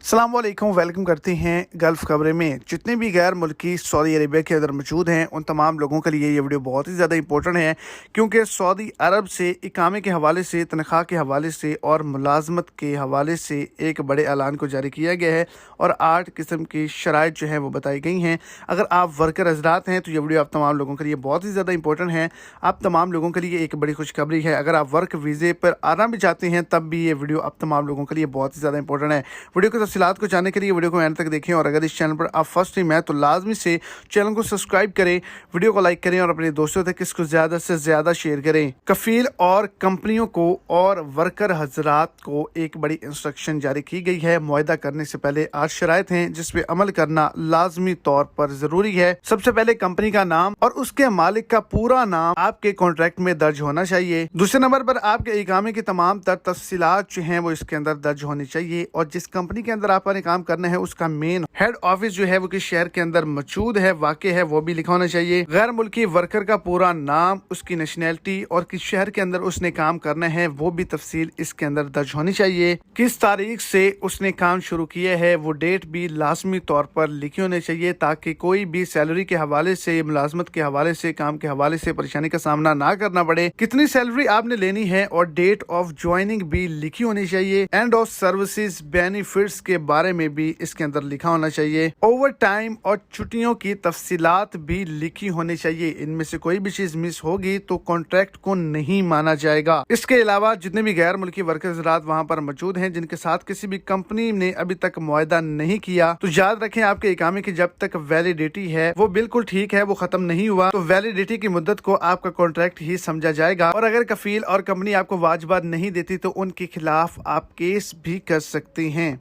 अस्सलाम वालेकुम, वेलकम करते हैं गल्फ़ खबरें में। जितने भी गैर मुल्की सऊदी अरेबिया के अंदर मौजूद हैं उन तमाम लोगों के लिए ये वीडियो बहुत ही ज़्यादा इंपॉर्टेंट है, क्योंकि सऊदी अरब से इकामे के हवाले से, तनख्वाह के हवाले से और मुलाजमत के हवाले से एक बड़े ऐलान को जारी किया गया है और 8 किस्म की शराइत जो हैं वो बताई गई हैं। अगर आप वर्कर हजरात हैं तो ये वीडियो आप तमाम लोगों के लिए बहुत ही ज़्यादा इंपॉर्टेंट है। आप तमाम लोगों के लिए एक बड़ी खुशखबरी है। अगर आप वर्क वीज़े पर आना भी चाहते हैं तब भी ये वीडियो आप तमाम लोगों के लिए बहुत ही ज़्यादा इंपॉर्टेंट है। वीडियो की तफसीलात को जानने के लिए वीडियो को एंड तक देखें, और अगर इस चैनल पर आप फर्स्ट टाइम है तो लाजमी से चैनल को सब्सक्राइब करें, वीडियो को लाइक करें और अपने दोस्तों तक इसको ज़्यादा से ज़्यादा शेयर करें। कफील और कंपनियों को और वर्कर हजरात को एक बड़ी इंस्ट्रक्शन जारी की गई है। मुआहदा करने से पहले 8 शराइत हैं जिस पे अमल करना लाजमी तौर पर ज़रूरी है। सबसे पहले कंपनी का नाम और उसके मालिक का पूरा नाम आपके कॉन्ट्रैक्ट में दर्ज होना चाहिए। दूसरे नंबर पर आपके इकामे की तमाम तर तफसीलात जो हैं वो इसके अंदर दर्ज होनी चाहिए, और जिस कंपनी के अंदर आपने काम करना है उसका मेन हेड ऑफिस जो है वो किस शहर के अंदर मौजूद है, वाक़ है, वो भी लिखा होना चाहिए। गैर मुल्की वर्कर का पूरा नाम, उसकी नेशनैलिटी और किस शहर के अंदर उसने काम करना है वो भी तफसील इसके अंदर दर्ज होनी चाहिए। किस तारीख से उसने काम शुरू किया है वो डेट भी लाजमी तौर पर लिखी होनी चाहिए, ताकि कोई भी सैलरी के हवाले से, मुलाजमत के हवाले से, काम के हवाले से परेशानी का सामना ना करना पड़े। कितनी सैलरी आपने लेनी है और डेट ऑफ ज्वाइनिंग भी लिखी होनी चाहिए। एंड ऑफ सर्विसेज बेनिफिट्स के बारे में भी इसके अंदर लिखा होना चाहिए। ओवर टाइम और छुट्टियों की तफसीलात भी लिखी होनी चाहिए। इनमें से कोई भी चीज मिस होगी तो कॉन्ट्रैक्ट को नहीं माना जाएगा। इसके अलावा जितने भी गैर मुल्की वर्कर्स वहाँ पर मौजूद हैं जिनके साथ किसी भी कंपनी ने अभी तक मुआहदा नहीं किया, तो याद रखें आपके इकामे की जब तक वैलिडिटी है वो बिल्कुल ठीक है, वो खत्म नहीं हुआ, तो वैलिडिटी की मुद्दत को आपका कॉन्ट्रैक्ट ही समझा जाएगा। और अगर कफील और कंपनी आपको वाजबात नहीं देती तो उनके खिलाफ आप केस भी कर सकते हैं।